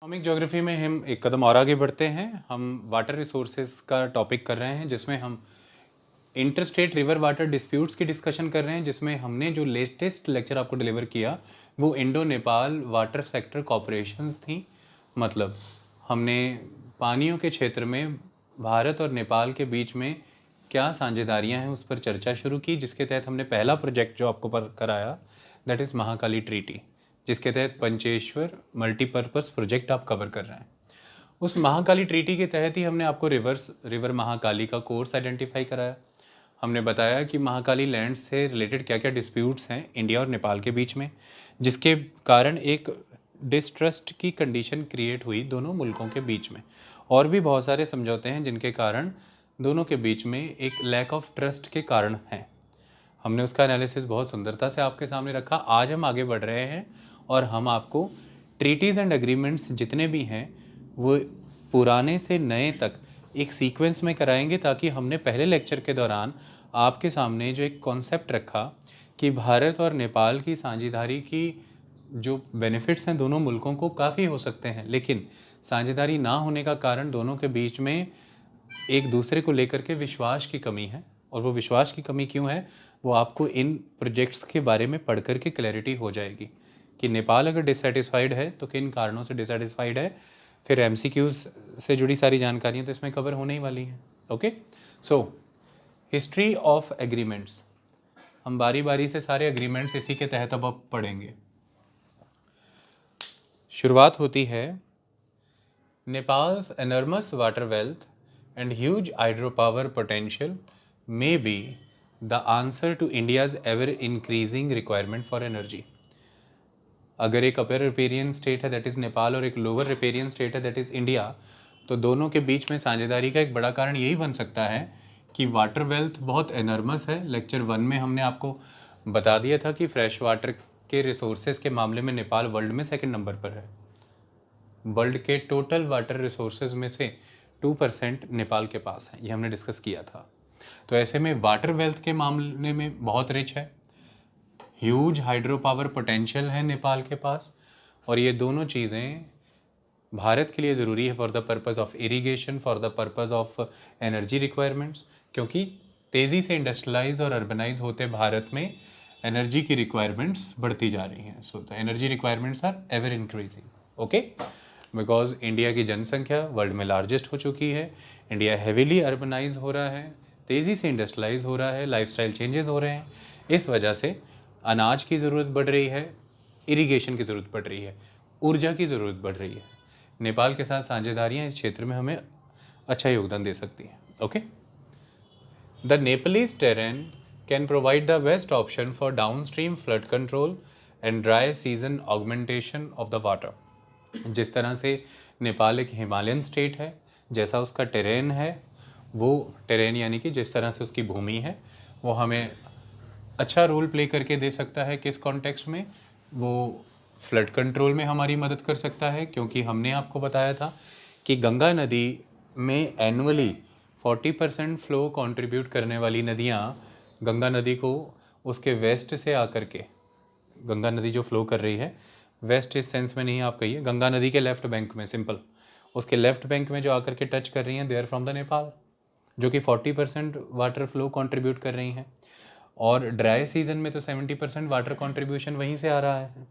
Economic geography में हम एक कदम और आगे बढ़ते हैं। हम वाटर रिसोर्सेज का टॉपिक कर रहे हैं, जिसमें हम inter state river water disputes की डिस्कशन कर रहे हैं, जिसमें हमने जो लेटेस्ट लेक्चर आपको डिलीवर किया वो Indo Nepal water sector corporations थी। मतलब हमने पानियों के क्षेत्र में भारत और नेपाल के बीच में क्या साझेदारियां हैं उस पर चर्चा शुरू की, जिसके तहत हमने पहला प्रोजेक्ट जो आपको पर कराया दैट इज़ महाकाली ट्रीटी, जिसके तहत पंचेश्वर मल्टीपर्पज़ प्रोजेक्ट आप कवर कर रहे हैं। उस महाकाली ट्रीटी के तहत ही हमने आपको रिवर महाकाली का कोर्स आइडेंटिफाई कराया। हमने बताया कि महाकाली लैंड से रिलेटेड क्या क्या डिस्प्यूट्स हैं इंडिया और नेपाल के बीच में, जिसके कारण एक डिस्ट्रस्ट की कंडीशन क्रिएट हुई दोनों मुल्कों के बीच में। और भी बहुत सारे समझौते हैं जिनके कारण दोनों के बीच में एक लैक ऑफ ट्रस्ट के कारण हैं। हमने उसका एनालिसिस बहुत सुंदरता से आपके सामने रखा। आज हम आगे बढ़ रहे हैं और हम आपको ट्रीटीज़ एंड एग्रीमेंट्स जितने भी हैं वो पुराने से नए तक एक सीक्वेंस में कराएंगे, ताकि हमने पहले लेक्चर के दौरान आपके सामने जो एक कॉन्सेप्ट रखा कि भारत और नेपाल की साझेदारी की जो बेनिफिट्स हैं दोनों मुल्कों को काफ़ी हो सकते हैं, लेकिन साझेदारी ना होने का कारण दोनों के बीच में एक दूसरे को लेकर के विश्वास की कमी है। और वो विश्वास की कमी क्यों है वो आपको इन प्रोजेक्ट्स के बारे में पढ़ कर के क्लैरिटी हो जाएगी कि नेपाल अगर डिससेटिस्फाइड है तो किन कारणों से डिससेटिस्फाइड है। फिर एमसीक्यूज से जुड़ी सारी जानकारियाँ तो इसमें कवर होने ही वाली हैं। Okay, so history of agreements, हम बारी बारी से सारे एग्रीमेंट्स इसी के तहत अब पढ़ेंगे। शुरुआत होती है Nepals enormous water wealth and huge hydropower potential may be the answer to India's ever increasing requirement for energy। अगर एक अपर रिपेरियन स्टेट है दैट इज़ नेपाल और एक लोअर रिपेरियन स्टेट है दैट इज़ इंडिया, तो दोनों के बीच में साझेदारी का एक बड़ा कारण यही बन सकता है कि वाटर वेल्थ बहुत एनर्मस है। लेक्चर 1 में हमने आपको बता दिया था कि फ्रेश वाटर के रिसोर्सेज के मामले में नेपाल वर्ल्ड में सेकंड नंबर पर है। वर्ल्ड के टोटल वाटर रिसोर्सेज में से 2% नेपाल के पास है, ये हमने डिस्कस किया था। तो ऐसे में वाटर वेल्थ के मामले में बहुत रिच है, ह्यूज हाइड्रो पावर पोटेंशियल है नेपाल के पास, और ये दोनों चीज़ें भारत के लिए ज़रूरी है for the purpose of irrigation, for the purpose of energy requirements, क्योंकि तेज़ी से इंडस्ट्रियलाइज और अर्बनाइज होते भारत में एनर्जी की रिक्वायरमेंट्स बढ़ती जा रही हैं। So the energy requirements are ever increasing. Okay, because India की जनसंख्या वर्ल्ड में लार्जेस्ट हो चुकी है, इंडिया हेविली अर्बनाइज हो रहा है, तेज़ी से इंडस्ट्रियलाइज हो रहा है, लाइफस्टाइल चेंजेस हो रहे हैं। इस वजह से अनाज की ज़रूरत बढ़ रही है, इरिगेशन की ज़रूरत बढ़ रही है, ऊर्जा की ज़रूरत बढ़ रही है। नेपाल के साथ साझेदारियाँ इस क्षेत्र में हमें अच्छा योगदान दे सकती हैं। Okay, the Nepalese terrain can provide the best option for down stream flood control and dry season augmentation of the water. जिस तरह से नेपाल एक हिमालयन स्टेट है, जैसा उसका टेरेन है, वो टेरेन यानी कि जिस तरह से उसकी भूमि है, वो हमें अच्छा रोल प्ले करके दे सकता है। किस कॉन्टेक्स्ट में? वो फ्लड कंट्रोल में हमारी मदद कर सकता है, क्योंकि हमने आपको बताया था कि गंगा नदी में एनुअली 40% फ्लो कंट्रीब्यूट करने वाली नदियाँ गंगा नदी को उसके वेस्ट से आकर के, गंगा नदी जो फ्लो कर रही है वेस्ट इस सेंस में नहीं, आप कहिए गंगा नदी के लेफ्ट बैंक में, सिंपल उसके लेफ्ट बैंक में जो आकर के टच कर रही हैं they are from the Nepal, जो कि 40% वाटर फ्लो कंट्रीब्यूट कर रही हैं। और ड्राई सीजन में तो 70% वाटर कंट्रीब्यूशन वहीं से आ रहा है।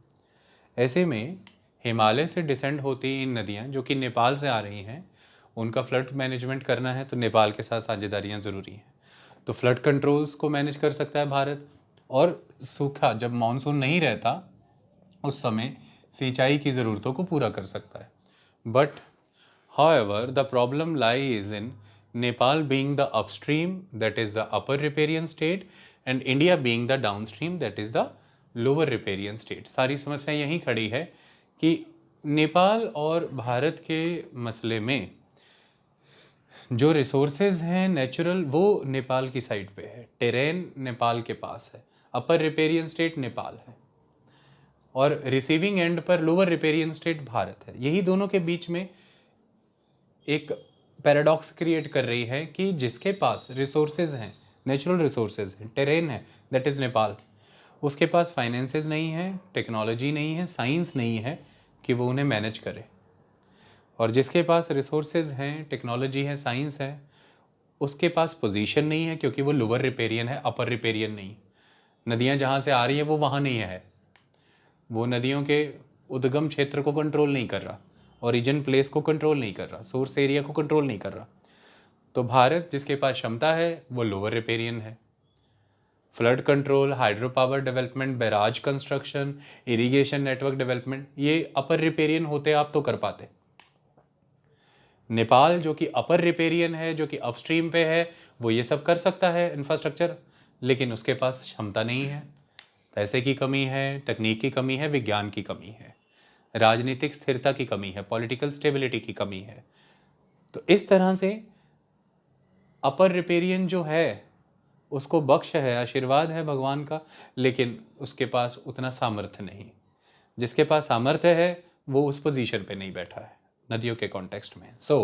ऐसे में हिमालय से डिसेंड होती इन नदियाँ जो कि नेपाल से आ रही हैं, उनका फ्लड मैनेजमेंट करना है तो नेपाल के साथ साझेदारियाँ ज़रूरी हैं। तो फ्लड कंट्रोल्स को मैनेज कर सकता है भारत, और सूखा जब मानसून नहीं रहता उस समय सिंचाई की ज़रूरतों को पूरा कर सकता है। But however the problem lies in Nepal being the upstream that is the upper riparian state and India being the downstream that is the lower riparian state. सारी समस्या यहीं खड़ी है कि नेपाल और भारत के मसले में जो रिसोर्सेज हैं नेचुरल, वो नेपाल की साइड पे है, टेरेन नेपाल के पास है, अपर रिपेरियन स्टेट नेपाल है, और रिसीविंग एंड पर लोअर रिपेरियन स्टेट भारत है। यही दोनों के बीच में एक पैराडॉक्स क्रिएट कर रही है कि जिसके पास रिसोर्सेज हैं, नेचुरल रिसोर्सेज हैं, टेरेन है दैट इज़ नेपाल, उसके पास फाइनेंसेस नहीं है, टेक्नोलॉजी नहीं है, साइंस नहीं है कि वो उन्हें मैनेज करे। और जिसके पास रिसोर्सेज हैं, टेक्नोलॉजी है, साइंस है, उसके पास पोजीशन नहीं है, क्योंकि वो लोअर रिपेरियन है, अपर रिपेरियन नहीं। नदियाँ जहाँ से आ रही है वो वहाँ नहीं है, वो नदियों के उद्गम क्षेत्र को कंट्रोल नहीं कर रहा, ओरिजिन प्लेस को कंट्रोल नहीं कर रहा, सोर्स एरिया को कंट्रोल नहीं कर रहा। तो भारत जिसके पास क्षमता है वो लोअर रिपेरियन है। Flood control, hydro power development, barrage construction, irrigation network development, ये अपर रिपेरियन होते आप तो कर पाते। नेपाल जो कि अपर रिपेरियन है, जो कि अपस्ट्रीम पे है, वो ये सब कर सकता है इंफ्रास्ट्रक्चर, लेकिन उसके पास क्षमता नहीं है। पैसे की कमी है, तकनीक की कमी है, विज्ञान की कमी है, राजनीतिक स्थिरता की कमी है, पॉलिटिकल स्टेबिलिटी की कमी है। तो इस तरह से अपर रिपेरियन जो है उसको बख्श है, आशीर्वाद है भगवान का, लेकिन उसके पास उतना सामर्थ्य नहीं। जिसके पास सामर्थ्य है वो उस पोजीशन पे नहीं बैठा है नदियों के कॉन्टेक्स्ट में। सो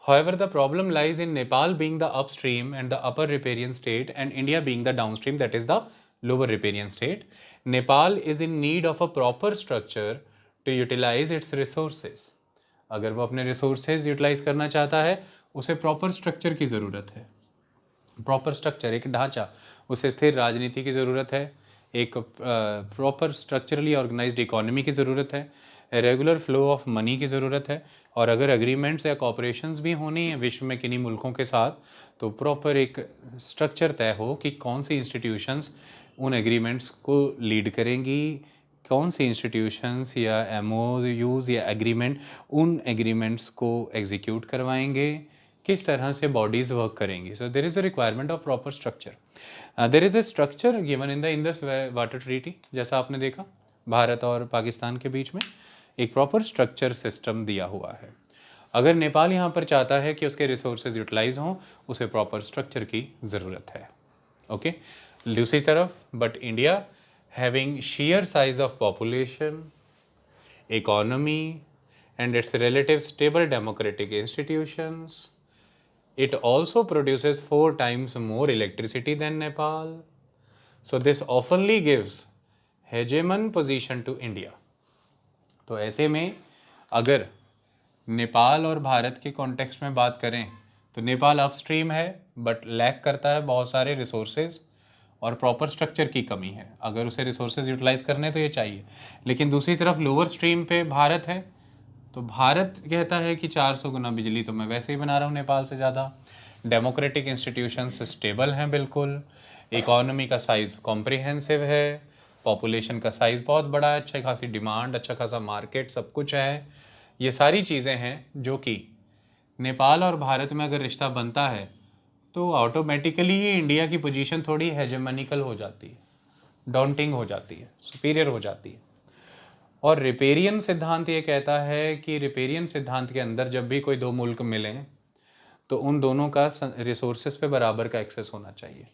however, the problem lies in Nepal being the upstream and the upper riparian state, and India being the downstream, that is the lower riparian state. Nepal is in need of a proper structure to utilize its resources. अगर वो अपने resources utilise करना चाहता है, उसे proper structure की ज़रूरत है। प्रॉपर स्ट्रक्चर, एक ढांचा, उसे स्थिर राजनीति की ज़रूरत है, एक प्रॉपर स्ट्रक्चरली ऑर्गेनाइज्ड इकोनॉमी की ज़रूरत है, रेगुलर फ्लो ऑफ मनी की ज़रूरत है। और अगर एग्रीमेंट्स या कॉपरेशंस भी होनी है विश्व में किन्हीं मुल्कों के साथ, तो प्रॉपर एक स्ट्रक्चर तय हो कि कौन सी इंस्टीट्यूशंस उन एग्रीमेंट्स को लीड करेंगी, कौन सी इंस्टीट्यूशंस या MOUs या एग्रीमेंट उन एग्रीमेंट्स को एग्जीक्यूट करवाएंगे, किस तरह से बॉडीज़ वर्क करेंगी। So there is a requirement of proper structure. There is a structure given in the Indus water treaty, जैसा आपने देखा भारत और पाकिस्तान के बीच में एक प्रॉपर स्ट्रक्चर सिस्टम दिया हुआ है। अगर नेपाल यहाँ पर चाहता है कि उसके रिसोर्सेज यूटिलाइज हों, उसे प्रॉपर स्ट्रक्चर की ज़रूरत है। ओके, दूसरी तरफ but India having sheer size of population, economy and its relative stable democratic institutions, it also produces 4 times more electricity than Nepal. So this oftenly gives hegemon position to India. तो ऐसे में अगर नेपाल और भारत के context में बात करें तो नेपाल अपस्ट्रीम है बट लैक करता है बहुत सारे रिसोर्सेज और प्रॉपर स्ट्रक्चर की कमी है। अगर उसे रिसोर्सेज यूटिलाइज करने तो ये चाहिए, लेकिन दूसरी तरफ लोअर स्ट्रीम पे भारत है, तो भारत कहता है कि 400 गुना बिजली तो मैं वैसे ही बना रहा हूँ नेपाल से ज़्यादा। डेमोक्रेटिक इंस्टीट्यूशंस स्टेबल हैं बिल्कुल, इकोनॉमी का साइज़ कॉम्प्रिहेंसिव है, पॉपुलेशन का साइज़ बहुत बड़ा है, अच्छा खासी डिमांड, अच्छा खासा मार्केट, सब कुछ है। ये सारी चीज़ें हैं जो कि नेपाल और भारत में अगर रिश्ता बनता है तो ऑटोमेटिकली ही इंडिया की पोजीशन थोड़ी हेजेमनिकल हो जाती है, डॉन्टिंग हो जाती है, सुपीरियर हो जाती है। और रिपेरियन सिद्धांत ये कहता है कि रिपेरियन सिद्धांत के अंदर जब भी कोई दो मुल्क मिलें तो उन दोनों का रिसोर्सेज पे बराबर का एक्सेस होना चाहिए।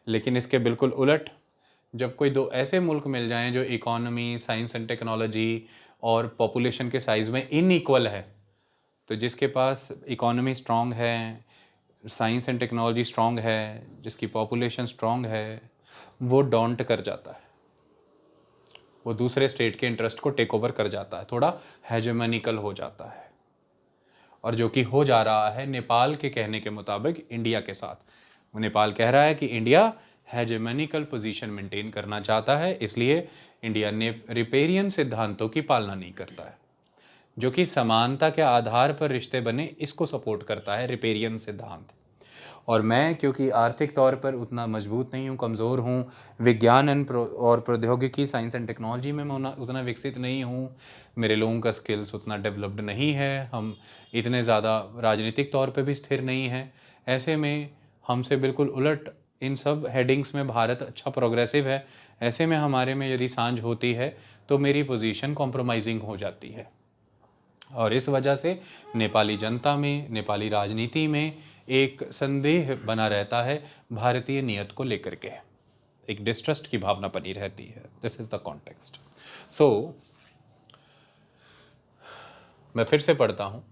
लेकिन इसके बिल्कुल उलट, जब कोई दो ऐसे मुल्क मिल जाएं जो इकोनॉमी, साइंस एंड टेक्नोलॉजी और पॉपुलेशन के साइज़ में इनइक्वल है, तो जिसके पास इकोनॉमी स्ट्रॉन्ग है, साइंस एंड टेक्नोलॉजी स्ट्रॉन्ग है, जिसकी पॉपुलेशन स्ट्रॉन्ग है, वो डॉन्ट कर जाता है, वो दूसरे स्टेट के इंटरेस्ट को टेक ओवर कर जाता है, थोड़ा हेजेमनिकल हो जाता है। और जो कि हो जा रहा है नेपाल के कहने के मुताबिक इंडिया के साथ। नेपाल कह रहा है कि इंडिया हेजेमनिकल पोजीशन मेंटेन करना चाहता है, इसलिए इंडिया ने रिपेरियन सिद्धांतों की पालना नहीं करता है, जो कि समानता के आधार पर रिश्ते बने, इसको सपोर्ट करता है रिपेरियन सिद्धांत। और मैं क्योंकि आर्थिक तौर पर उतना मजबूत नहीं हूँ, कमज़ोर हूँ, विज्ञान और प्रौद्योगिकी, साइंस एंड टेक्नोलॉजी में मैं उतना विकसित नहीं हूँ, मेरे लोगों का स्किल्स उतना डेवलप्ड नहीं है, हम इतने ज़्यादा राजनीतिक तौर पर भी स्थिर नहीं हैं, ऐसे में हमसे बिल्कुल उलट इन सब हेडिंग्स में भारत अच्छा प्रोग्रेसिव है, ऐसे में हमारे में यदि सांझ होती है तो मेरी पोजीशन कॉम्प्रोमाइजिंग हो जाती है। और इस वजह से नेपाली जनता में, नेपाली राजनीति में एक संदेह बना रहता है भारतीय नियत को लेकर के, एक डिस्ट्रस्ट की भावना बनी रहती है। This is the context. So मैं फिर से पढ़ता हूँ।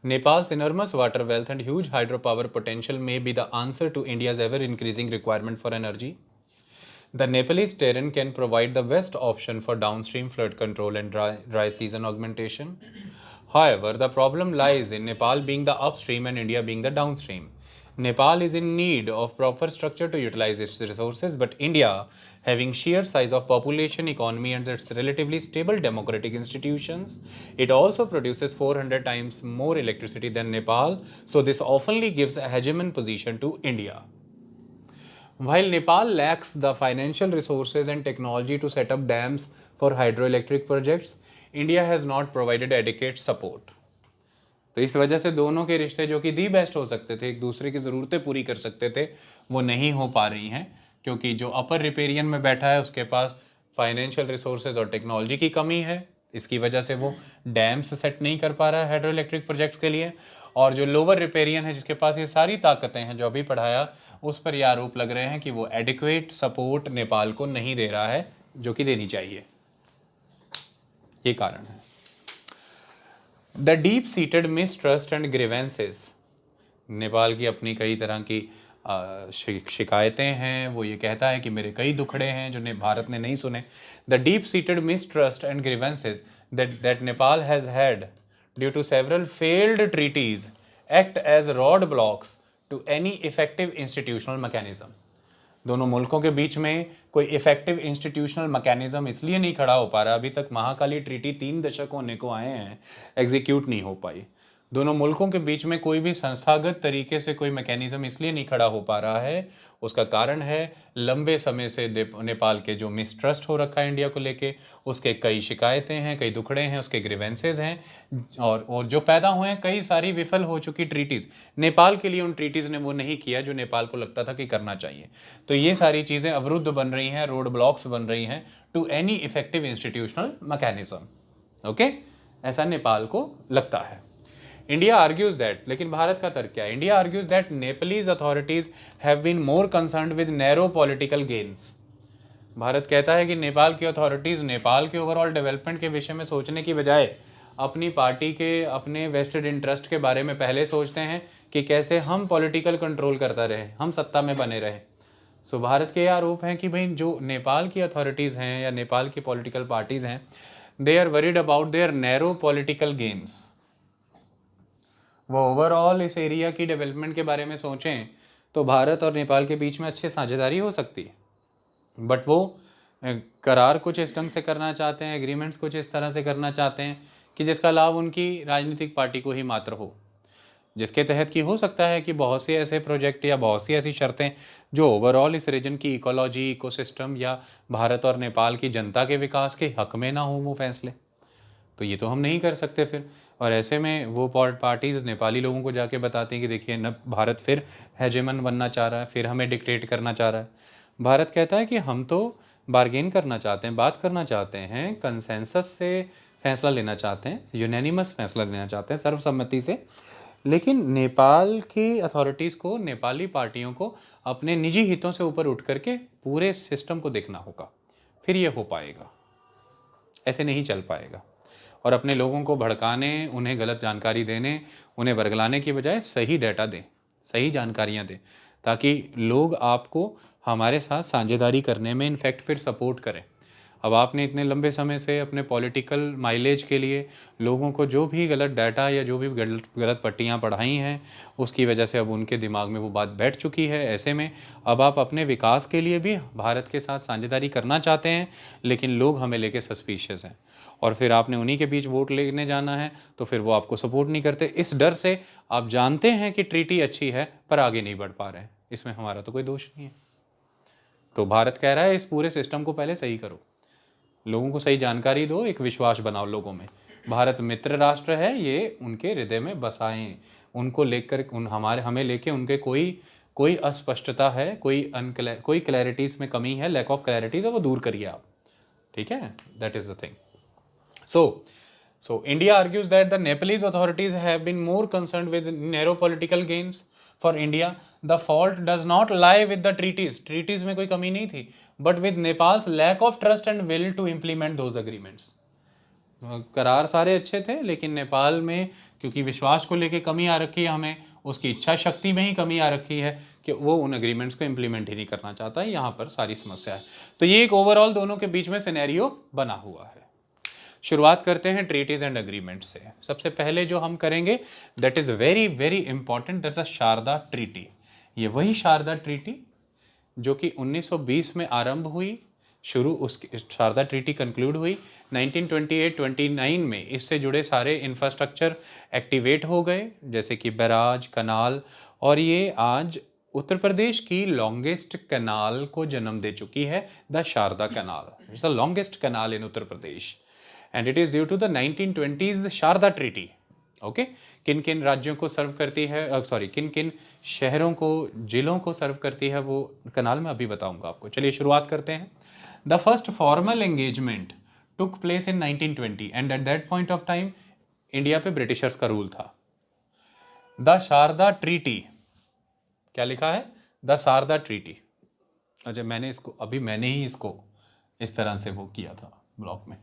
Nepal's enormous water wealth and huge hydropower potential may be the answer to India's ever-increasing requirement for energy. The Nepalese terrain can provide the best option for downstream flood control and dry season augmentation. However, the problem lies in Nepal being the upstream and India being the downstream. Nepal is in need of proper structure to utilize its resources, but India, having sheer size of population, economy, and its relatively stable democratic institutions, it also produces 400 times more electricity than Nepal, so this oftenly gives a hegemon position to India. While Nepal lacks the financial resources and technology to set up dams for hydroelectric projects, India has not provided adequate support. तो इस वजह से दोनों के रिश्ते जो कि the best हो सकते थे, एक दूसरे की ज़रूरतें पूरी कर सकते थे, वो नहीं हो पा रही हैं, क्योंकि जो अपर रिपेरियन में बैठा है उसके पास फाइनेंशियल रिसोर्सेज और टेक्नोलॉजी की कमी है। इसकी वजह से वो डैम्स सेट नहीं कर पा रहा है हाइड्रो इलेक्ट्रिक प्रोजेक्ट के लिए, और जो लोअर रिपेरियन है जिसके पास ये सारी ताकतें हैं जो अभी पढ़ाया, उस पर ये आरोप लग रहे हैं कि वो एडिक्वेट सपोर्ट नेपाल को नहीं दे रहा है जो कि देनी चाहिए। ये कारण है। The deep seated mistrust and grievances, Nepal की अपनी कई तरह की शिकायतें हैं। वो ये कहता है कि मेरे कई दुखड़े हैं जो भारत ने नहीं सुने। The deep seated mistrust and grievances that Nepal has had due to several failed treaties act as road blocks to any effective institutional mechanism. दोनों मुल्कों के बीच में कोई इफेक्टिव इंस्टीट्यूशनल मैकेनिज्म इसलिए नहीं खड़ा हो पा रहा, अभी तक महाकाली ट्रीटी 3 दशक होने को आए हैं, एग्जीक्यूट नहीं हो पाई। दोनों मुल्कों के बीच में कोई भी संस्थागत तरीके से कोई मैकेनिज्म इसलिए नहीं खड़ा हो पा रहा है, उसका कारण है लंबे समय से नेपाल के जो मिसट्रस्ट हो रखा है इंडिया को लेके, उसके कई शिकायतें हैं, कई दुखड़े हैं, उसके ग्रीवेंसेज हैं, और जो पैदा हुए हैं कई सारी विफल हो चुकी ट्रीटीज़। नेपाल के लिए उन ट्रीटीज़ ने वो नहीं किया जो नेपाल को लगता था कि करना चाहिए। तो ये सारी चीज़ें अवरुद्ध बन रही हैं, रोड ब्लॉक्स बन रही हैं to any effective institutional mechanism. Okay, ऐसा नेपाल को लगता है। इंडिया आर्ग्यूज दैट, लेकिन भारत का तर्क क्या है? India argues that Nepalese authorities have been more concerned with narrow political gains. Bharat कहता है कि नेपाल की अथॉरिटीज नेपाल के ओवरऑल डेवलपमेंट के विषय में सोचने की बजाय अपनी पार्टी के, अपने वेस्टेड इंटरेस्ट के बारे में पहले सोचते हैं कि कैसे हम पॉलिटिकल कंट्रोल करता रहे, हम सत्ता में बने रहे। सो भारत के आरोप हैं कि भाई जो नेपाल की अथॉरिटीज़ हैं या नेपाल की पॉलिटिकल पार्टीज़ हैं, they are worried about their narrow political games. वो ओवरऑल इस एरिया की डेवलपमेंट के बारे में सोचें तो भारत और नेपाल के बीच में अच्छी साझेदारी हो सकती है, बट वो करार कुछ इस ढंग से करना चाहते हैं, एग्रीमेंट्स कुछ इस तरह से करना चाहते हैं कि जिसका लाभ उनकी राजनीतिक पार्टी को ही मात्र हो, जिसके तहत कि हो सकता है कि बहुत से ऐसे प्रोजेक्ट या बहुत सी ऐसी शर्तें जो ओवरऑल इस रीजन की इकोलॉजी, इकोसिस्टम या भारत और नेपाल की जनता के विकास के हक में ना हो वो फैसले। तो ये तो हम नहीं कर सकते फिर, और ऐसे में वो पार्टीज़ नेपाली लोगों को जाके बताती हैं कि देखिए न भारत फिर हेजेमन बनना चाह रहा है, फिर हमें डिक्टेट करना चाह रहा है। भारत कहता है कि हम तो बार्गेन करना चाहते हैं, बात करना चाहते हैं, कंसेंसस से फैसला लेना चाहते हैं, यूनानिमस फैसला लेना चाहते हैं, सर्वसम्मति से। लेकिन नेपाल की अथॉरिटीज़ को, नेपाली पार्टियों को अपने निजी हितों से ऊपर उठ करके पूरे सिस्टम को देखना होगा, फिर ये हो पाएगा, ऐसे नहीं चल पाएगा। और अपने लोगों को भड़काने, उन्हें गलत जानकारी देने, उन्हें बरगलाने की बजाय सही डाटा दें, सही जानकारियां दें, ताकि लोग आपको हमारे साथ साझेदारी करने में इनफैक्ट फिर सपोर्ट करें। अब आपने इतने लंबे समय से अपने पॉलिटिकल माइलेज के लिए लोगों को जो भी गलत डाटा या जो भी गलत पट्टियाँ पढ़ाई हैं, उसकी वजह से अब उनके दिमाग में वो बात बैठ चुकी है। ऐसे में अब आप अपने विकास के लिए भी भारत के साथ साझेदारी करना चाहते हैं, लेकिन लोग हमें लेके सस्पिशियस हैं, और फिर आपने उन्हीं के बीच वोट लेने जाना है तो फिर वो आपको सपोर्ट नहीं करते। इस डर से आप जानते हैं कि ट्रीटी अच्छी है पर आगे नहीं बढ़ पा रहे हैं, इसमें हमारा तो कोई दोष नहीं है। तो भारत कह रहा है इस पूरे सिस्टम को पहले सही करो, लोगों को सही जानकारी दो, एक विश्वास बनाओ लोगों में। भारत मित्र राष्ट्र है, ये उनके हृदय में बसाएं, उनको लेकर हमें लेके उनके कोई अस्पष्टता है, कोई क्लैरिटीज में कमी है, लैक ऑफ क्लैरिटी, तो वो दूर करिए आप। ठीक है, that is the thing. So India argues that the Nepalese authorities have been more concerned with narrow political gains. For India, the fault does not lie with the treaties. Treaties में कोई कमी नहीं थी, but with Nepal's lack of trust and will to implement those agreements. करार सारे अच्छे थे, लेकिन नेपाल में क्योंकि विश्वास को लेके कमी आ रखी है, हमें उसकी इच्छा शक्ति में ही कमी आ रखी है कि वो उन एग्रीमेंट्स को इम्प्लीमेंट ही नहीं करना चाहता है। यहाँ पर सारी समस्या है। तो ये एक ओवरऑल दोनों के बीच में सिनेरियो बना हुआ है। शुरुआत करते हैं ट्रीटीज एंड अग्रीमेंट से। सबसे पहले जो हम करेंगे that is very very important, that's the Sharda treaty. ये वही शारदा ट्रीटी जो कि 1920 में आरंभ हुई, शुरू उसकी शारदा ट्रीटी कंक्लूड हुई 1928-29 में। इससे जुड़े सारे इंफ्रास्ट्रक्चर एक्टिवेट हो गए, जैसे कि बैराज, कनाल, और ये आज उत्तर प्रदेश की लॉन्गेस्ट कैनाल को जन्म दे चुकी है, the Sharda canal. It's the longest canal in Uttar Pradesh and it is due to the 1920s Sharda treaty. Okay, किन किन राज्यों को सर्व करती है, सॉरी किन किन शहरों को, जिलों को सर्व करती है वो कनाल में अभी बताऊंगा आपको। चलिए शुरुआत करते हैं। The first formal engagement took place in 1920 and at that point of time India पे ब्रिटिशर्स का रूल था। द शारदा ट्रीटी, क्या लिखा है? The Sharda treaty. अच्छा, मैंने ही इसको इस तरह से वो किया था ब्लॉक में।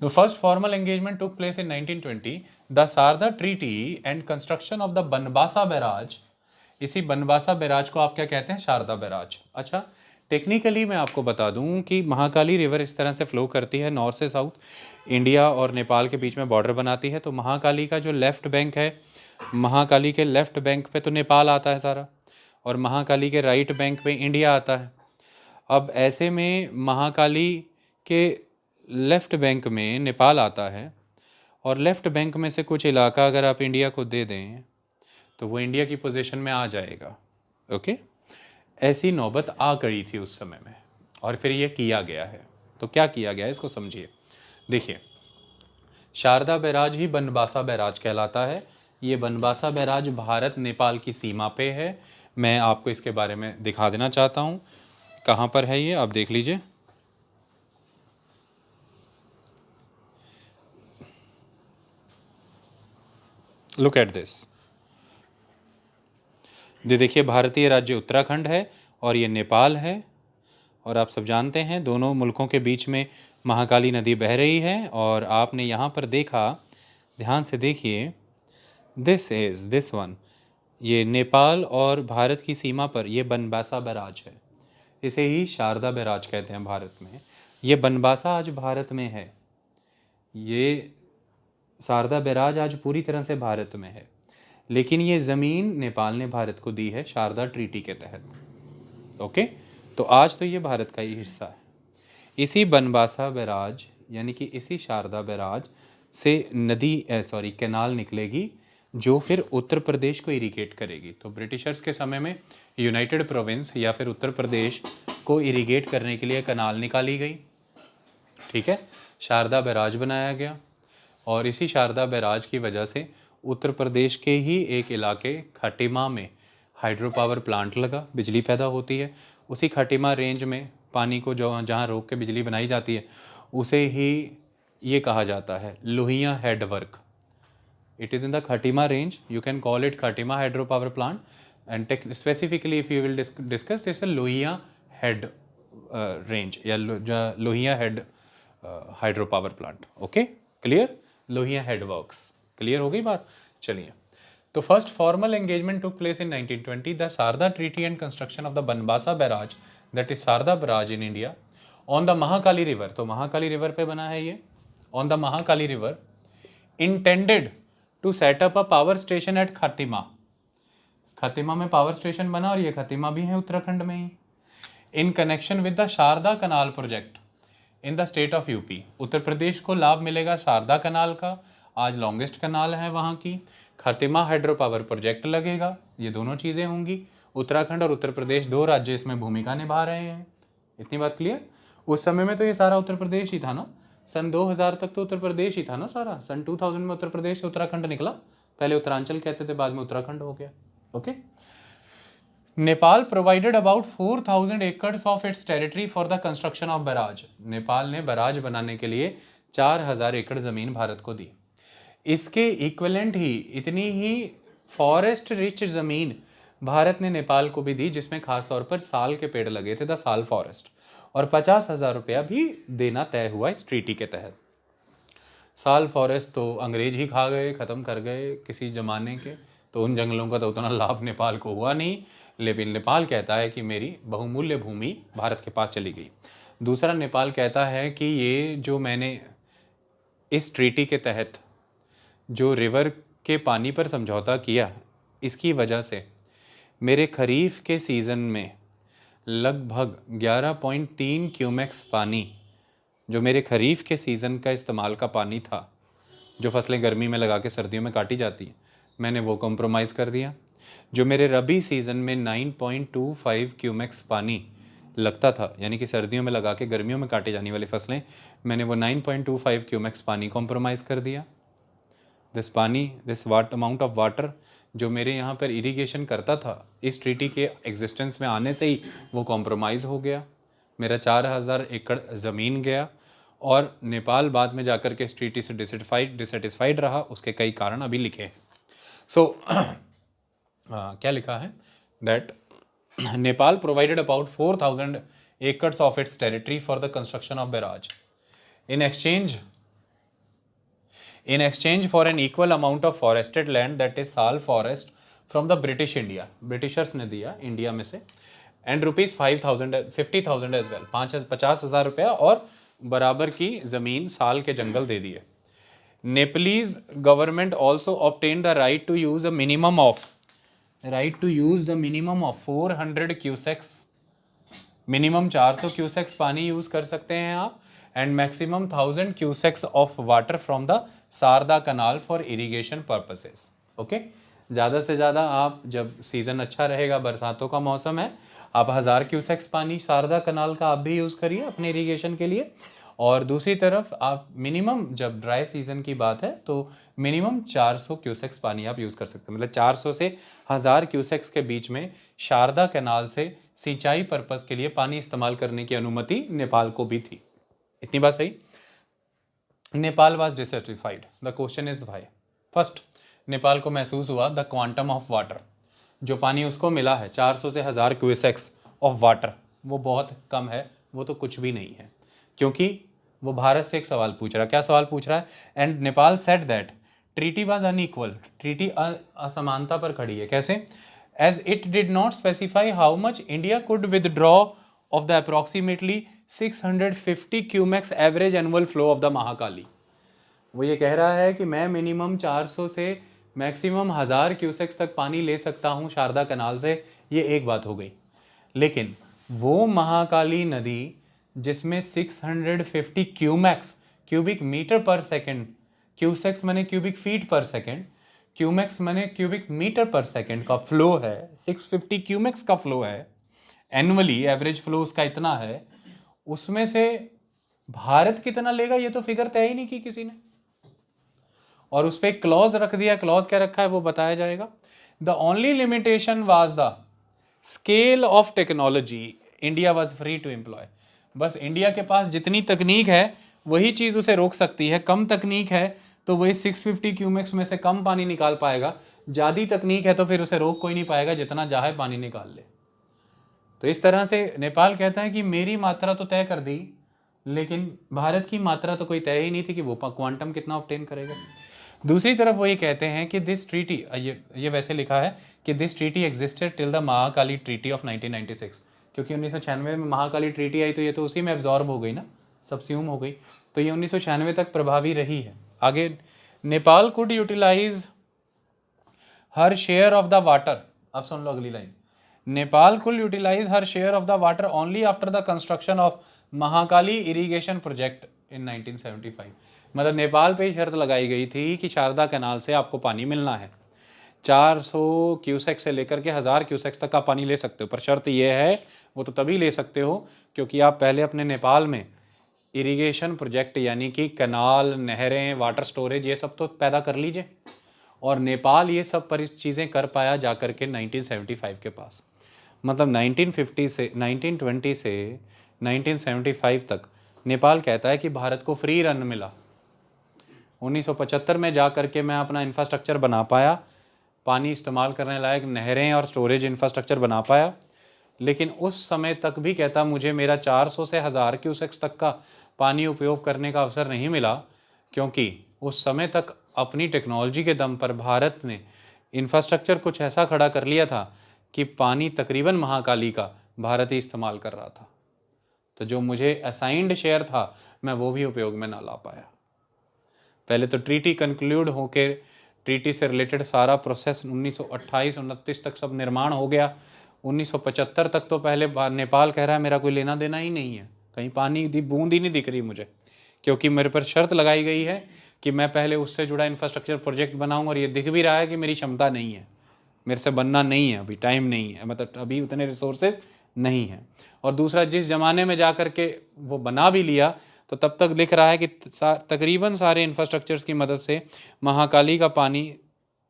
The first formal engagement took place in 1920, the Sharda treaty and construction of the Banbasa barrage. इसी बनबासा बैराज को आप क्या कहते हैं? शारदा बैराज। अच्छा, टेक्निकली मैं आपको बता दूं कि महाकाली रिवर इस तरह से फ्लो करती है नॉर्थ से साउथ, इंडिया और नेपाल के बीच में बॉर्डर बनाती है। तो महाकाली का जो लेफ्ट बैंक है, महाकाली के लेफ्ट बैंक पे तो नेपाल आता है सारा, और महाकाली के राइट बैंक पे इंडिया आता है। अब ऐसे में महाकाली के लेफ्ट बैंक में नेपाल आता है, और लेफ्ट बैंक में से कुछ इलाका अगर आप इंडिया को दे दें तो वो इंडिया की पोजीशन में आ जाएगा। ओके, ऐसी नौबत आ गई थी उस समय में, और फिर ये किया गया है। तो क्या किया गया है इसको समझिए। देखिए, शारदा बैराज ही बनबासा बैराज कहलाता है। ये बनबासा बैराज भारत नेपाल की सीमा पे है। मैं आपको इसके बारे में दिखा देना चाहता हूँ, कहाँ पर है ये, आप देख लीजिए। Look at this. देखिए, भारतीय राज्य उत्तराखंड है और ये नेपाल है, और आप सब जानते हैं दोनों मुल्कों के बीच में महाकाली नदी बह रही है। और आपने यहाँ पर देखा, ध्यान से देखिए, दिस वन, ये नेपाल और भारत की सीमा पर ये बनबासा बैराज है। इसे ही शारदा बैराज कहते हैं भारत में। ये बनबासा आज भारत में है, ये शारदा बैराज आज पूरी तरह से भारत में है, लेकिन ये ज़मीन नेपाल ने भारत को दी है शारदा ट्रीटी के तहत। ओके, तो आज तो ये भारत का ही हिस्सा है। इसी बनबासा बैराज यानी कि इसी शारदा बैराज से कैनाल निकलेगी जो फिर उत्तर प्रदेश को इरिगेट करेगी। तो ब्रिटिशर्स के समय में यूनाइटेड प्रोविंस या फिर उत्तर प्रदेश को इरिगेट करने के लिए कनाल निकाली गई। ठीक है, शारदा बैराज बनाया गया, और इसी शारदा बैराज की वजह से उत्तर प्रदेश के ही एक इलाके खटीमा में हाइड्रो पावर प्लांट लगा, बिजली पैदा होती है। उसी खटीमा रेंज में पानी को जो जहाँ रोक के बिजली बनाई जाती है उसे ही ये कहा जाता है Lohia head work. It is in the Khatima range, you can call it Khatima hydro power plant, and specifically if you will discuss this Lohia head range या Lohia head hydro power plant. Okay, clear? Lohia head works, clear हो गई बात? चलिए, तो first formal engagement took place in 1920, the Sharda treaty and construction of the Banbasa barrage, that is Sharda barrage in India, on the Mahakali river. तो Mahakali river पे बना है ये, on the Mahakali river, intended to set up a power station at Khatima. Khatima में power station बना, और ये खतीमा भी है उत्तराखंड में ही। In connection with the Sharda canal project in the state of UP. Uttar Pradesh को लाभ मिलेगा शारदा कनाल का, आज लॉन्गेस्ट कनाल है वहाँ की। खतीमा हाइड्रो पावर प्रोजेक्ट लगेगा, ये दोनों चीज़ें होंगी। उत्तराखंड और उत्तर प्रदेश दो राज्य इसमें भूमिका निभा रहे हैं। इतनी बात क्लियर? उस समय में तो ये सारा उत्तर प्रदेश ही था ना, सन 2000 तक तो उत्तर प्रदेश ही था ना सारा। सन 2000 में उत्तर प्रदेश से उत्तराखंड निकला, पहले उत्तरांचल कहते थे, बाद में उत्तराखंड हो गया। ओके, नेपाल प्रोवाइडेड अबाउट 4000 एकड़ of its territory for the construction of barrage. Nepal ने बैराज बनाने के लिए 4000 एकड़ ज़मीन भारत को दी। इसके इक्विवेलेंट ही इतनी ही फॉरेस्ट रिच ज़मीन भारत ने नेपाल को भी दी, जिसमें खास तौर पर साल के पेड़ लगे थे, द साल फॉरेस्ट, और 50,000 रुपया भी देना तय हुआ इस ट्रीटी के तहत। साल फॉरेस्ट तो अंग्रेज ही खा गए, ख़त्म कर गए किसी ज़माने के, तो उन जंगलों का तो उतना लाभ नेपाल को हुआ नहीं। लेकिन नेपाल कहता है कि मेरी बहुमूल्य भूमि भारत के पास चली गई। दूसरा, नेपाल कहता है कि ये जो मैंने इस ट्रीटी के तहत जो रिवर के पानी पर समझौता किया, इसकी वजह से मेरे खरीफ के सीज़न में लगभग 11.3 क्यूमेक्स पानी, जो मेरे खरीफ के सीज़न का इस्तेमाल का पानी था, जो फसलें गर्मी में लगा के सर्दियों में काटी जाती हैं, मैंने वो कॉम्प्रोमाइज़ कर दिया। जो मेरे रबी सीज़न में 9.25 क्यूमेक्स पानी लगता था, यानी कि सर्दियों में लगा के गर्मियों में काटी जाने वाली फसलें, मैंने वो 9.25 क्यूमेक्स पानी कॉम्प्रोमाइज़ कर दिया। दिस अमाउंट ऑफ वाटर जो मेरे यहाँ पर इरिगेशन करता था, इस ट्रीटी के एग्जिस्टेंस में आने से ही वो कॉम्प्रोमाइज़ हो गया। मेरा 4000 एकड़ ज़मीन गया और नेपाल बाद में जाकर के इस ट्रीटी से डिससेटिस्फाइड रहा। उसके कई कारण अभी लिखे हैं। सो क्या लिखा है that Nepal provided about 4000 acres of its territory for the construction of barrage. In exchange for an equal amount of forested land, that is Sal forest, from the British India, Britishers ने दिया इंडिया में से, and rupees 50,000 as well, 50,000 रुपया और बराबर की ज़मीन साल के जंगल दे दिए। Nepalese government also obtained the right to use the minimum of 400 cusecs, minimum 400 cusecs पानी यूज़ कर सकते हैं आप, and maximum 1000 cusecs of water from the Sharda canal for irrigation purposes. Okay, ज़्यादा से ज़्यादा आप, जब सीज़न अच्छा रहेगा, बरसातों का मौसम है, आप 1000 क्यूसेक्स पानी शारदा कनाल का आप भी यूज़ करिए अपने इरिगेशन के लिए। और दूसरी तरफ आप मिनिमम, जब ड्राई सीज़न की बात है तो मिनिमम 400 क्यूसेक्स पानी आप यूज़ कर सकते हैं। मतलब 400 से 1000 क्यूसेक्स के बीच में शारदा कैनाल से सिंचाई पर्पस के लिए पानी इस्तेमाल करने की अनुमति नेपाल को भी थी। इतनी बात सही। Nepal was dissatisfied. The question is why. First, Nepal को महसूस हुआ द क्वांटम ऑफ वाटर, जो पानी उसको मिला है 400 से 1000 क्यूसेक्स ऑफ वाटर, वो बहुत कम है, वो तो कुछ भी नहीं है। क्योंकि वो भारत से एक सवाल पूछ रहा है। क्या सवाल पूछ रहा है? And Nepal said that treaty was unequal, treaty असमानता पर खड़ी है। कैसे? As it did not specify how much India could withdraw of the approximately 650 cumecs average annual flow of the Mahakali. वो ये कह रहा है कि मैं मिनिमम 400 से मैक्सिमम 1000 क्यूसेक्स तक पानी ले सकता हूँ शारदा कनाल से। ये एक बात हो गई। लेकिन वो महाकाली नदी जिसमें 650 क्यूमेक्स, क्यूबिक मीटर पर सेकेंड, क्यूसेक्स माने क्यूबिक फीट पर सेकेंड, क्यूमेक्स माने क्यूबिक मीटर पर सेकेंड का फ्लो है, 650 क्यूमेक्स का फ्लो है एनुअली, एवरेज फ्लो उसका इतना है, उसमें से भारत कितना लेगा ये तो फिगर तय ही नहीं की किसी ने। और उस पर क्लॉज रख दिया। क्लॉज क्या रखा है वो बताया जाएगा। The only limitation was the scale of technology India was free to employ. बस इंडिया के पास जितनी तकनीक है वही चीज़ उसे रोक सकती है। कम तकनीक है तो वही 650 क्यूमेक्स में से कम पानी निकाल पाएगा। ज़्यादा तकनीक है तो फिर उसे रोक कोई नहीं पाएगा, जितना चाहे पानी निकाल ले। तो इस तरह से नेपाल कहता है कि मेरी मात्रा तो तय कर दी, लेकिन भारत की मात्रा तो कोई तय ही नहीं थी कि वो क्वांटम कितना ऑब्टेन करेगा। दूसरी तरफ वो ये कहते हैं कि दिस ट्रीटी, ये वैसे लिखा है कि this treaty existed till the Mahakali treaty of 1996, क्योंकि 1996 में महाकाली ट्रीटी आई तो ये तो उसी में एब्जॉर्ब हो गई ना, सबस्यूम हो गई, तो ये 1996 तक प्रभावी रही है। आगे, Nepal could utilise her share of the water. अब सुन लो अगली line. Nepal could utilise her share of the water only after the construction of Mahakali irrigation project in 1975। मतलब नेपाल पे ही शर्त लगाई गई थी कि शारदा कैनाल से आपको पानी मिलना है। 400 क्यूसेक से लेकर के 1000 क्यूसेक्स तक का पानी ले सकते हो, पर शर्त ये है वो तो तभी ले सकते हो क्योंकि आप पहले अपने नेपाल में इरिगेशन प्रोजेक्ट यानी कि कैनाल, नहरें, वाटर स्टोरेज ये सब तो पैदा कर लीजिए। और नेपाल ये सब चीज़ें कर पाया जा कर के 1975 के पास। मतलब 1920 से 1975 तक नेपाल कहता है कि भारत को फ्री रन मिला। 1975 में जा कर के मैं अपना इंफ्रास्ट्रक्चर बना पाया, पानी इस्तेमाल करने लायक नहरें और स्टोरेज इंफ्रास्ट्रक्चर बना पाया। लेकिन उस समय तक भी कहता मुझे मेरा 400 से 1000 क्यूसेक्स तक का पानी उपयोग करने का अवसर नहीं मिला, क्योंकि उस समय तक अपनी टेक्नोलॉजी के दम पर भारत ने इंफ्रास्ट्रक्चर कुछ ऐसा खड़ा कर लिया था कि पानी तकरीबन महाकाली का भारत ही इस्तेमाल कर रहा था। तो जो मुझे असाइंड शेयर था मैं वो भी उपयोग में ना ला पाया। पहले तो ट्रीटी कंक्लूड होके ट्रीटी से रिलेटेड सारा प्रोसेस 1928-29 तक सब निर्माण हो गया। 1975 तक तो पहले नेपाल कह रहा है मेरा कोई लेना देना ही नहीं है, कहीं पानी की बूंद ही नहीं दिख रही मुझे, क्योंकि मेरे पर शर्त लगाई गई है कि मैं पहले उससे जुड़ा इंफ्रास्ट्रक्चर प्रोजेक्ट बनाऊँ, और ये दिख भी रहा है कि मेरी क्षमता नहीं है, मेरे से बनना नहीं है, अभी टाइम नहीं है, मतलब अभी उतने रिसोर्सेज नहीं है। और दूसरा, जिस ज़माने में जा कर के वो बना भी लिया तो तब तक दिख रहा है कि तकरीबन सारे इंफ्रास्ट्रक्चर्स की मदद से महाकाली का पानी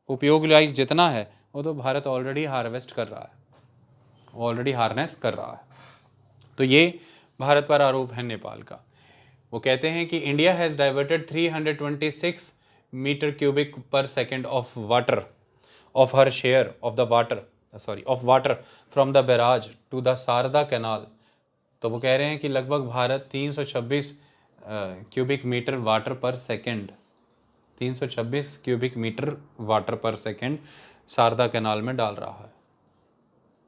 उपयोग लायक जितना है वो तो भारत ऑलरेडी हार्वेस्ट कर रहा है, ऑलरेडी हार्नेस कर रहा है। तो ये भारत पर आरोप है नेपाल का। वो कहते हैं कि India has diverted 326 metre cubic per second of water of her share of the water from the barrage to the Sharda canal. तो वो कह रहे हैं कि लगभग Bharat 326 cubic metre water per second 326 cubic metre water per second Sharda canal में डाल रहा है।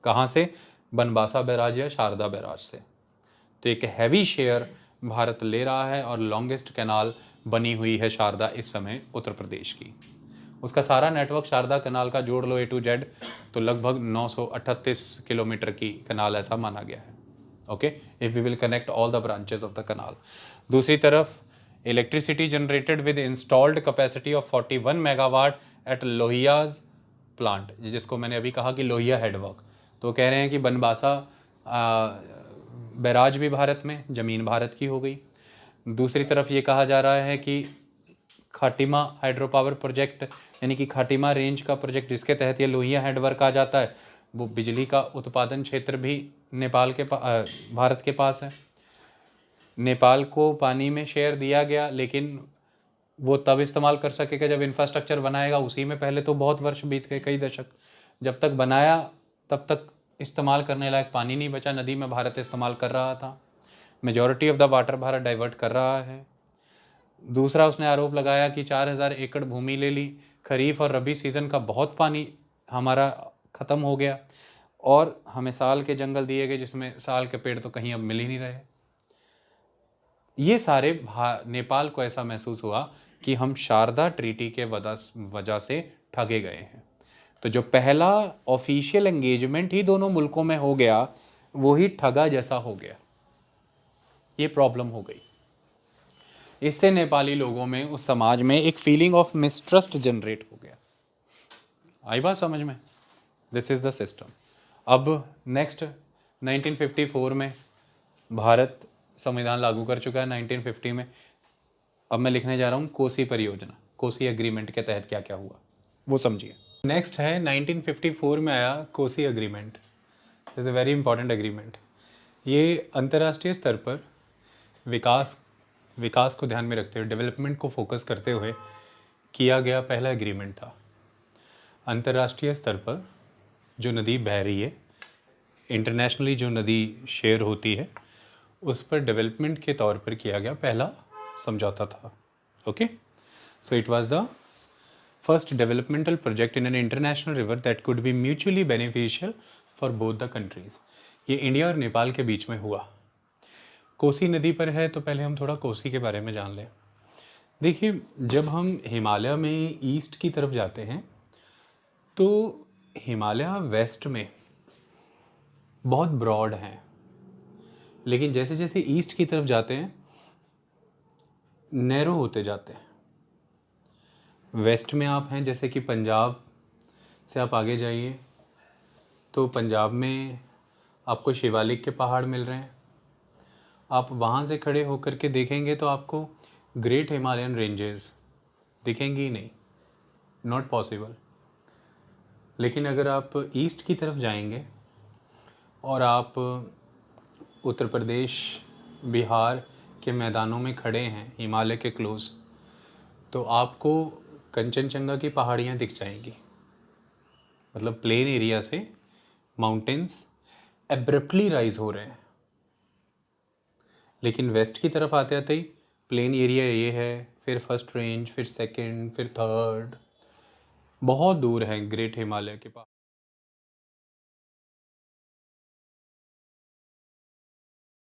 कहाँ से? बनबासा बैराज या शारदा बैराज से। तो एक हैवी शेयर भारत ले रहा है, और लॉन्गेस्ट कैनाल बनी हुई है शारदा इस समय उत्तर प्रदेश की। उसका सारा नेटवर्क शारदा कैनाल का जोड़ लो A to Z तो लगभग 938 किलोमीटर की कैनाल ऐसा माना गया है। Okay, if we will connect all the branches of the canal. दूसरी तरफ electricity generated with installed capacity of 41 megawatt at Lohia's plant, जिसको मैंने अभी कहा कि लोहिया हेडवर्क। तो कह रहे हैं कि बनबासा बैराज भी भारत में, ज़मीन भारत की हो गई। दूसरी तरफ ये कहा जा रहा है कि खाटिमा हाइड्रो पावर प्रोजेक्ट, यानी कि खाटिमा रेंज का प्रोजेक्ट, जिसके तहत ये लोहिया हेडवर्क आ जाता है, वो बिजली का उत्पादन क्षेत्र भी नेपाल के भारत के पास है। नेपाल को पानी में शेयर दिया गया, लेकिन वो तब इस्तेमाल कर सकेगा जब इंफ्रास्ट्रक्चर बनाएगा। उसी में पहले तो बहुत वर्ष बीत गए, कई दशक। जब तक बनाया तब तक इस्तेमाल करने लायक पानी नहीं बचा, नदी में भारत इस्तेमाल कर रहा था। Majority of the water Bharat divert कर रहा है। दूसरा, उसने आरोप लगाया कि 4000 एकड़ भूमि ले ली, खरीफ और रबी सीज़न का बहुत पानी हमारा ख़त्म हो गया, और हमें साल के जंगल दिए गए जिसमें साल के पेड़ तो कहीं अब मिल ही नहीं रहे। ये सारे नेपाल को ऐसा महसूस हुआ कि हम शारदा ट्रीटी के वजह से ठगे गए हैं। तो जो पहला ऑफिशियल एंगेजमेंट ही दोनों मुल्कों में हो गया, वो ही ठगा जैसा हो गया। ये प्रॉब्लम हो गई। इससे नेपाली लोगों में, उस समाज में एक फीलिंग ऑफ मिसट्रस्ट जनरेट हो गया। आई बात समझ में? This is the system. अब नेक्स्ट 1954 में भारत संविधान लागू कर चुका है 1950 में। अब मैं लिखने जा रहा हूँ कोसी परियोजना, कोसी एग्रीमेंट के तहत क्या क्या हुआ वो समझिए। नेक्स्ट है 1954 में आया Kosi agreement. Is a very important agreement. ये अंतर्राष्ट्रीय स्तर पर विकास को ध्यान में रखते हुए, डेवलपमेंट को फोकस करते हुए किया गया पहला एग्रीमेंट था। अंतर्राष्ट्रीय स्तर पर जो नदी बह रही है, इंटरनेशनली जो नदी शेयर होती है, उस पर डेवलपमेंट के तौर पर किया गया पहला समझौता था। Okay, so it was the first developmental project in an international river that could be mutually beneficial for both the countries. ये इंडिया और नेपाल के बीच में हुआ। कोसी नदी पर है, तो पहले हम थोड़ा कोसी के बारे में जान लें। देखिए, जब हम हिमालय में ईस्ट की तरफ जाते हैं तो हिमालय वेस्ट में बहुत ब्रॉड हैं, लेकिन जैसे जैसे ईस्ट की तरफ जाते हैं नैरो होते जाते हैं। वेस्ट में आप हैं, जैसे कि पंजाब से आप आगे जाइए तो पंजाब में आपको शिवालिक के पहाड़ मिल रहे हैं। आप वहाँ से खड़े होकर के देखेंगे तो आपको ग्रेट हिमालयन रेंजेस दिखेंगी ही नहीं, नॉट पॉसिबल। लेकिन अगर आप ईस्ट की तरफ जाएंगे और आप उत्तर प्रदेश, बिहार के मैदानों में खड़े हैं हिमालय के क्लोज, तो आपको कंचनजंगा की पहाड़ियाँ दिख जाएंगी। मतलब प्लेन एरिया से माउंटेन्स एब्रप्टली राइज हो रहे हैं। लेकिन वेस्ट की तरफ आते आते ही प्लेन एरिया ये है, फिर फर्स्ट रेंज, फिर सेकंड, फिर थर्ड, बहुत दूर है ग्रेट हिमालय के पास।